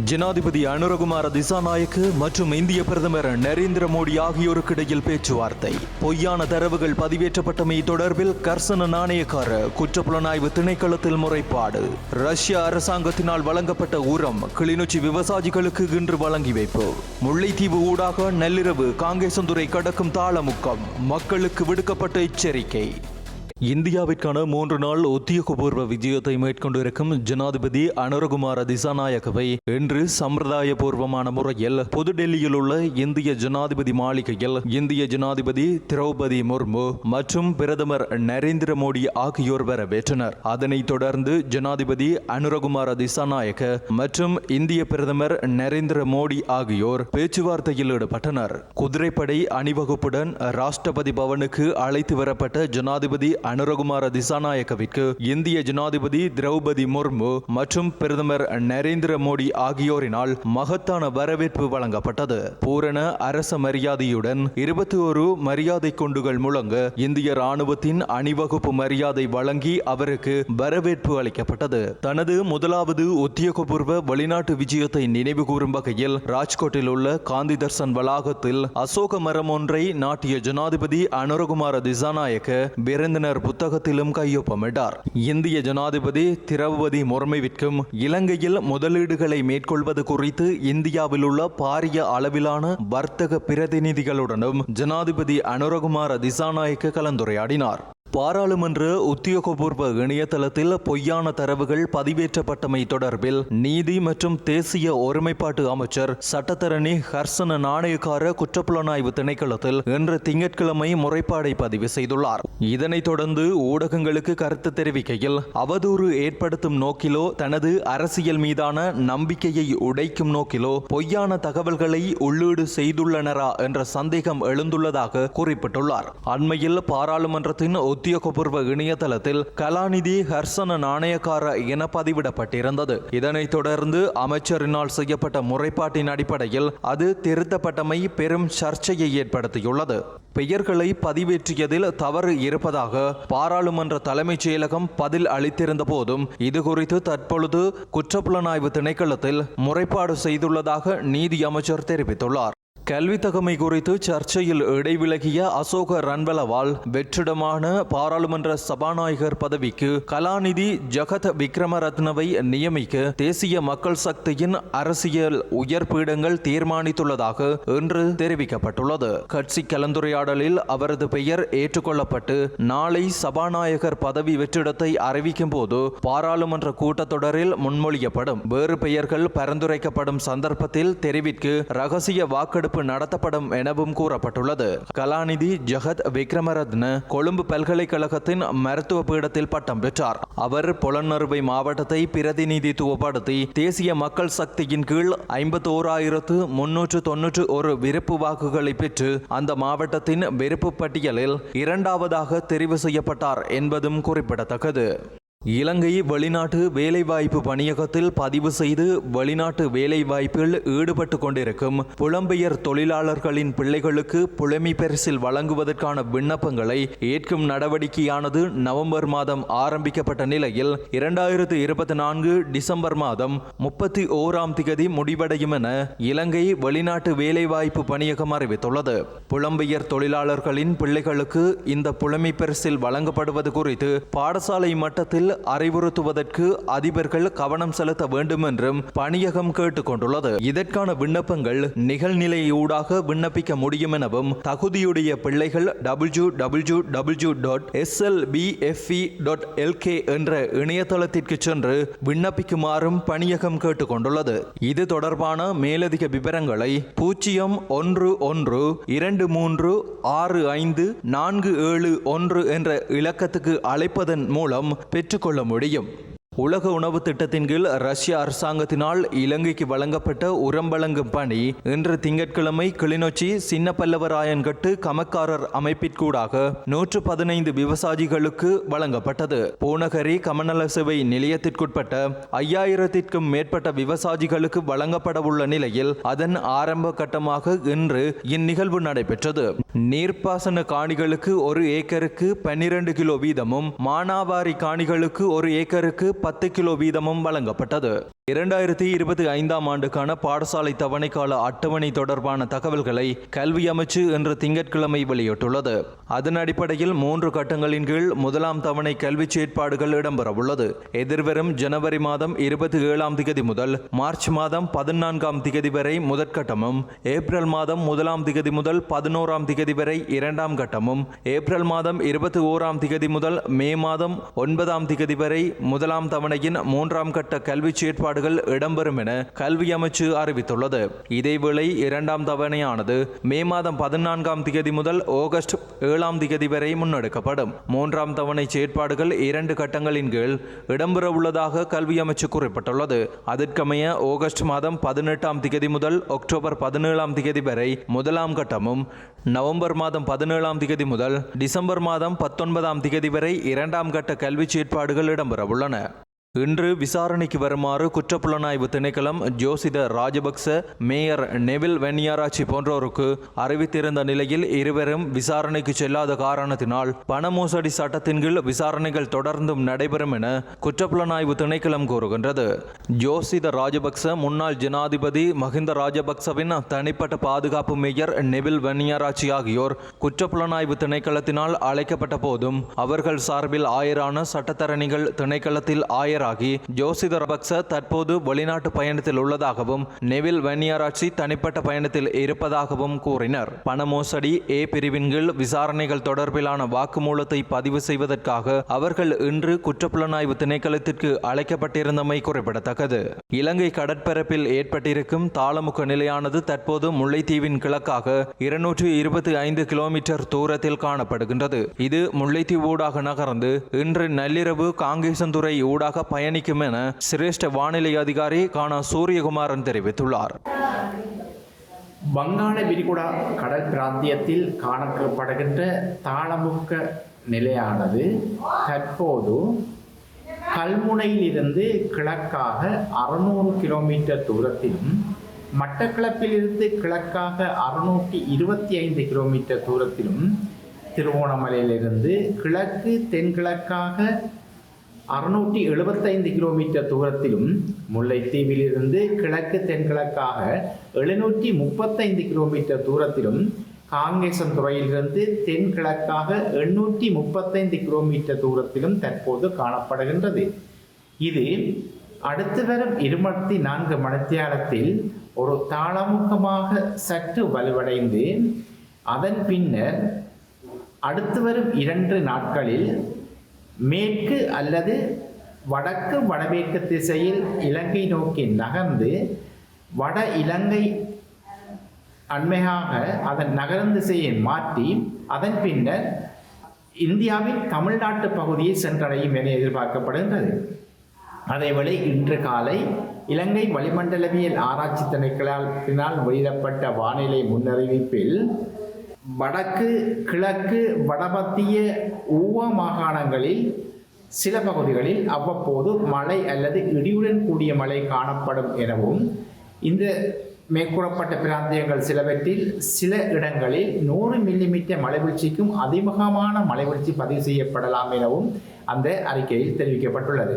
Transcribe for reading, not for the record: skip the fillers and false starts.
ஜனாதிபதி அனுரகுமார திசாநாயக்க மற்றும் இந்திய பிரதமர் நரேந்திர மோடி ஆகியோருக்கு இடையில் பேச்சுவார்த்தை. பொய்யான தரவுகள் பதிவேற்றப்பட்டமை தொடர்பில் கர்சன நாணயக்கார குற்றப்புலனாய்வு திணைக்களத்தில் முறைப்பாடு. ரஷ்ய அரசாங்கத்தினால் வழங்கப்பட்ட உரம் கிளிநொச்சி விவசாயிகளுக்கு இன்று வழங்கி வைப்பு. முல்லைத்தீவு ஊடாக நள்ளிரவு காங்கேசந்துறை கடக்கும் தாளமுக்கம், மக்களுக்கு விடுக்கப்பட்ட எச்சரிக்கை. இந்தியாவிற்கான 3 நாள் உத்தியோகபூர்வ விஜயத்தை மேற்கொண்டிருக்கும் ஜனாதிபதி அனுரகுமார திசாநாயக்கவை இன்று சம்பிரதாயபூர்வமான முறையில் புதுடெல்லியில் உள்ள இந்திய ஜனாதிபதி மாளிகையில் இந்திய ஜனாதிபதி திரௌபதி முர்மு மற்றும் பிரதமர் நரேந்திர மோடி ஆகியோர் வரவேற்றனர். அதனைத் தொடர்ந்து ஜனாதிபதி அனுரகுமார திசாநாயக்க மற்றும் இந்திய பிரதமர் நரேந்திர மோடி ஆகியோர் பேச்சுவார்த்தையில் ஈடுபட்டனர். குதிரைப்படை அணிவகுப்புடன் ராஷ்டிரபதி பவனுக்கு அழைத்து வரப்பட்ட ஜனாதிபதி அனுரகுமார திசாநாயக்கவிற்கு இந்திய ஜனாதிபதி திரௌபதி முர்மு மற்றும் பிரதமர் நரேந்திர மோடி ஆகியோரினால் மகத்தான வரவேற்பு வழங்கப்பட்டது. பூரண அரச மரியாதையுடன் 21 மரியாதை குண்டுகள் முழங்க இந்திய ராணுவத்தின் அணிவகுப்பு மரியாதை வழங்கி அவருக்கு வரவேற்பு அளிக்கப்பட்டது. தனது முதலாவது உத்தியோகபூர்வ வெளிநாட்டு விஜயத்தை நினைவு கூறும் வகையில் ராஜ்கோட்டில் உள்ள காந்தி தர்சன் வளாகத்தில் அசோக மரம் ஒன்றை நாட்டிய ஜனாதிபதி அனுரகுமார திசாநாயக்க விருந்தினர் புத்தகத்திலும் கையொப்பமிட்டார். இந்திய ஜனாதிபதி திரௌபதி முர்முவிற்கும் இலங்கையில் முதலீடுகளை மேற்கொள்வது குறித்து இந்தியாவில் உள்ள பாரிய அளவிலான வர்த்தக பிரதிநிதிகளுடனும் ஜனாதிபதி அனுரகுமார திசாநாயக்க கலந்துரையாடினார். பாராளுமன்ற உத்தியோகபூர்வ இணையதளத்தில் பொய்யான தரவுகள் பதிவேற்றப்பட்டமை தொடர்பில் நீதி மற்றும் தேசிய ஒருமைப்பாட்டு அமைச்சர் சட்டத்தரணி கர்சன நாணயக்கார குற்றப்புலனாய்வு திணைக்களத்தில் இன்று திங்கட்கிழமை முறைப்பாடை பதிவு செய்துள்ளார். இதனைத் தொடர்ந்து ஊடகங்களுக்கு கருத்து தெரிவிக்கையில் அவதூறு ஏற்படுத்தும் நோக்கிலோ தனது அரசியல் மீதான நம்பிக்கையை உடைக்கும் நோக்கிலோ பொய்யான தகவல்களை உள்ளீடு செய்துள்ளனரா என்ற சந்தேகம் எழுந்துள்ளதாக குறிப்பிட்டுள்ளார். அண்மையில் பாராளுமன்றத்தின் உத்தியோகபூர்வ இணையதளத்தில் கலாநிதி கர்சன நாணயக்கார என பதிவிடப்பட்டிருந்தது. இதனைத் தொடர்ந்து அமைச்சரினால் செய்யப்பட்ட முறைப்பாட்டின் அடிப்படையில் அது திருத்தப்பட்டமை பெரும் சர்ச்சையை ஏற்படுத்தியுள்ளது. பெயர்களை பதிவேற்றியதில் தவறு இருப்பதாக பாராளுமன்ற தலைமைச் செயலகம் பதில் அளித்திருந்த போதும் இதுகுறித்து தற்பொழுது குற்றப்புலனாய்வு திணைக்களத்தில் முறைப்பாடு செய்துள்ளதாக நீதி அமைச்சர் தெரிவித்துள்ளார். கல்வி தகமை குறித்து சர்ச்சையில் இடைவிலகிய அசோக ரன்வலவால் வெற்றிடமான பாராளுமன்ற சபாநாயகர் பதவிக்கு கலாநிதி ஜகத் விக்ரமரத்னவை நியமிக்க தேசிய மக்கள் சக்தியின் அரசியல் உயர்பீடங்கள் தீர்மானித்துள்ளதாக இன்று தெரிவிக்கப்பட்டுள்ளது. கட்சி கலந்துரையாடலில் அவரது பெயர் ஏற்றுக்கொள்ளப்பட்டு நாளை சபாநாயகர் பதவி வெற்றிடத்தை அறிவிக்கும் போது பாராளுமன்ற கூட்டத்தொடரில் முன்மொழியப்படும். வேறு பெயர்கள் பரிந்துரைக்கப்படும் சந்தர்ப்பத்தில் தெரிவிக்கு ரகசிய வாக்கெடுப்பு நடத்தப்படும் எனவும் கூறப்பட்டுள்ளது. கலாநிதி ஜகத் விக்ரமரத்ன கொழும்பு பல்கலைக்கழகத்தின் மருத்துவ பீடத்தில் பட்டம் பெற்றார். அவர் பொலன்னறுவை மாவட்டத்தை பிரதிநிதித்துவப்படுத்தி தேசிய மக்கள் சக்தியின் கீழ் 51,391 விருப்பு வாக்குகளை பெற்று அந்த மாவட்டத்தின் விருப்பு பட்டியலில் 2வது தெரிவு செய்யப்பட்டார் என்பதும் குறிப்பிடத்தக்கது. இலங்கை வெளிநாட்டு வேலைவாய்ப்பு பணியகத்தில் பதிவு செய்து வெளிநாட்டு வேலைவாய்ப்பில் ஈடுபட்டு கொண்டிருக்கும் புலம்பெயர் தொழிலாளர்களின் பிள்ளைகளுக்கு புலமை பரிசில் வழங்குவதற்கான விண்ணப்பங்களை ஏற்கும் நடவடிக்கையானது நவம்பர் மாதம் ஆரம்பிக்கப்பட்ட நிலையில் 2024 டிசம்பர் மாதம் 31ஆம் திகதி முடிவடையும் என இலங்கை வெளிநாட்டு வேலைவாய்ப்பு பணியகம் அறிவித்துள்ளது. புலம்பெயர் தொழிலாளர்களின் பிள்ளைகளுக்கு இந்த புலமை பரிசில் வழங்கப்படுவது குறித்து பாடசாலை மட்டத்தில் அறிவுறுத்துவதற்கு அதிபர்கள் கவனம் செலுத்த வேண்டும் என்றும் பணியகம் கேட்டுக்கொண்டுள்ளது. இதற்கான விண்ணப்பங்கள் நிகழ்நிலையூடாக விண்ணப்பிக்க முடியும் எனவும் தகுதியுடைய பிள்ளைகள் www.slbfe.lk என்ற இணையதளத்திற்கு சென்று விண்ணப்பிக்குமாறும் பணியகம் கேட்டுக்கொண்டுள்ளது. இது தொடர்பான மேலதிக விவரங்களை 0112236547 என்ற இலக்கத்துக்கு அழைப்பதன் மூலம் பெற்றுக்கொள்ள முடியும். உலக உணவு திட்டத்தின் கீழ் ரஷ்ய அரசாங்கத்தினால் இலங்கைக்கு வழங்கப்பட்ட உரம் வழங்கும் பணி இன்று திங்கட்கிழமை கிளிநொச்சி சின்னப்பல்லவராயன்கட்டு கமக்காரர் அமைப்பிற்கூடாக 115 விவசாயிகளுக்கு வழங்கப்பட்டது. பூநகரி கமநல சேவை நிலையத்திற்குட்பட்ட 5000த்திற்கும் மேற்பட்ட விவசாயிகளுக்கு வழங்கப்படவுள்ள நிலையில் அதன் ஆரம்ப கட்டமாக இன்று இந்நிகழ்வு நடைபெற்றது. நீர்ப்பாசன காணிகளுக்கு 1 ஏக்கருக்கு 12 கிலோ வீதமும், மானாவாரி காணிகளுக்கு 1 ஏக்கருக்கு 10 கிலோ வீதமும் வழங்கப்பட்டது. 2025ஆம் ஆண்டுக்கான பாடசாலை தவணைக்கால அட்டவணை தொடர்பான தகவல்களை கல்வி அமைச்சு இன்று திங்கட்கிழமை வெளியிட்டுள்ளது. அதன் அடிப்படையில் 3 கட்டங்களின் கீழ் முதலாம் தவணை கல்வி செயற்பாடுகள் இடம்பெறவுள்ளது. எதிர்வரும் ஜனவரி மாதம் 27ஆம் திகதி முதல் மார்ச் மாதம் 14ஆம் திகதி வரை முதற்கட்டமும், ஏப்ரல் மாதம் 1ஆம் திகதி முதல் 11ஆம் திகதி வரை 2ஆம் கட்டமும், ஏப்ரல் மாதம் 21ஆம் திகதி முதல் மே மாதம் 9ஆம் திகதி வரை முதலாம் தவணையின் 3ஆம் கட்ட கல்வி செயற்பாடு இடம்பெறும் என கல்வி அமைச்சு அறிவித்துள்ளது. இதேவேளை 2ஆம் தவணையானது மே மாதம் 14ஆம் திகதி முதல் ஆகஸ்ட் 7ஆம் திகதி வரை முன்னெடுக்கப்படும். 3ஆம் தவணை செயற்பாடுகள் 2 கட்டங்களின் கீழ் இடம்பெறவுள்ளதாக கல்வி அமைச்சு குறிப்பிட்டுள்ளது. அதற்கமைய ஆகஸ்ட் மாதம் 18ஆம் திகதி முதல் அக்டோபர் 17ஆம் திகதி வரை முதலாம் கட்டமும், நவம்பர் மாதம் 17ஆம் திகதி முதல் டிசம்பர் மாதம் 19ஆம் திகதி வரை 2ஆம் கட்ட கல்வி செயற்பாடுகள் இடம்பெறவுள்ளன. இன்று விசாரணைக்கு வருமாறு குற்றப்புலனாய்வு திணைக்களம் ஜோசித ராஜபக்ச, மேயர் நெவில் வெண்ணியாராச்சி போன்றோருக்கு அறிவித்திருந்த நிலையில் இருவரும் விசாரணைக்கு செல்லாத காரணத்தினால் பண மோசடி சட்டத்தின் கீழ் விசாரணைகள் தொடர்ந்தும் நடைபெறும் என குற்றப்புலனாய்வு திணைக்களம் கூறுகின்றது. ஜோசித ராஜபக்ச முன்னாள் ஜனாதிபதி மஹிந்த ராஜபக்சவின் தனிப்பட்ட பாதுகாப்பு மேயர் நெவில் வெண்ணியாராச்சி ஆகியோர் குற்றப்புலனாய்வு திணைக்களத்தினால் அழைக்கப்பட்ட போதும் அவர்கள் சார்பில் ஆயரான சட்டத்தரணிகள் திணைக்களத்தில் ஆயர் ஜோசித ராஜபக்ச தற்போது வெளிநாட்டு பயணத்தில் உள்ளதாகவும் நெவில் வெண்ணியாராச்சி தனிப்பட்ட பயணத்தில் இருப்பதாகவும் கூறினர். பண மோசடி ஏ பிரிவின் கீழ் விசாரணைகள் தொடர்பிலான வாக்குமூலத்தை பதிவு செய்வதற்காக அவர்கள் இன்று குற்றப்புலனாய்வு திணைக்களத்திற்கு அழைக்கப்பட்டிருந்தமை குறிப்பிடத்தக்கது. இலங்கை கடற்பரப்பில் ஏற்பட்டிருக்கும் தாளமுக்க நிலையானது தற்போது முல்லைத்தீவின் கிழக்காக 225 கிலோமீட்டர் தூரத்தில் காணப்படுகின்றது. இது முல்லைத்தீவு ஊடாக நகர்ந்து இன்று நள்ளிரவு காங்கேசன்துறை ஊடாக பயணிக்கும் என சிரேஷ்ட வானிலை அதிகாரி கானா சூரியகுமாரன் தெரிவித்துள்ளார். வங்காள விரிகுடா கடல் பிராந்தியத்தில் காணப்படுகின்ற தாளமுக்க நிலையானது தற்போது கல்முனையிலிருந்து கிழக்காக 600 கிலோமீட்டர் தூரத்திலும், மட்டக்களப்பிலிருந்து கிழக்காக 625 கிலோமீட்டர் தூரத்திலும், திருவோணமலையிலிருந்து கிழக்கு தென்கிழக்காக 675 கிலோமீட்டர் தூரத்திலும், முல்லைத்தீவிலிருந்து கிழக்கு தென்கிழக்காக 735 கிலோமீட்டர் தூரத்திலும், காங்கேசன்துறையிலிருந்து தென்கிழக்காக 835 கிலோமீட்டர் தூரத்திலும் தற்போது காணப்படுகின்றது. இது அடுத்து வரும் 24 மணித்தியாலத்தில் ஒரு தாளமுக்கமாக சற்று வலுவடைந்து அதன் பின்னர் அடுத்து வரும் 2 நாட்களில் மேற்கு அல்லது வடக்கு வடமேற்கு திசையில் இலங்கை நோக்கி நகர்ந்து வட இலங்கை அண்மையாக அதன் நகரும் திசையை மாற்றி அதன் பின்னர் இந்தியாவின் தமிழ்நாட்டு பகுதியை சென்றடையும் என எதிர்பார்க்கப்படுகின்றது. அதேவேளை இன்று காலை இலங்கை வளிமண்டலவியல் ஆராய்ச்சி திணைக்களத்தினால் வெளியிடப்பட்ட வானிலை முன்னறிவிப்பில் வடக்கு கிழக்கு வடமத்திய ஊவா மாகாணங்களில் சில பகுதிகளில் அவ்வப்போது மழை அல்லது இடியுடன் கூடிய மழை காணப்படும் எனவும், இந்த மேற்கூறப்பட்ட பிராந்தியங்கள் சிலவற்றில் சில இடங்களில் 100 மில்லிமீட்டர் மழைவீழ்ச்சிக்கும் அதிகமான மழைவீழ்ச்சி பதிவு செய்யப்படலாம் எனவும் அந்த அறிக்கையில் தெரிவிக்கப்பட்டுள்ளது.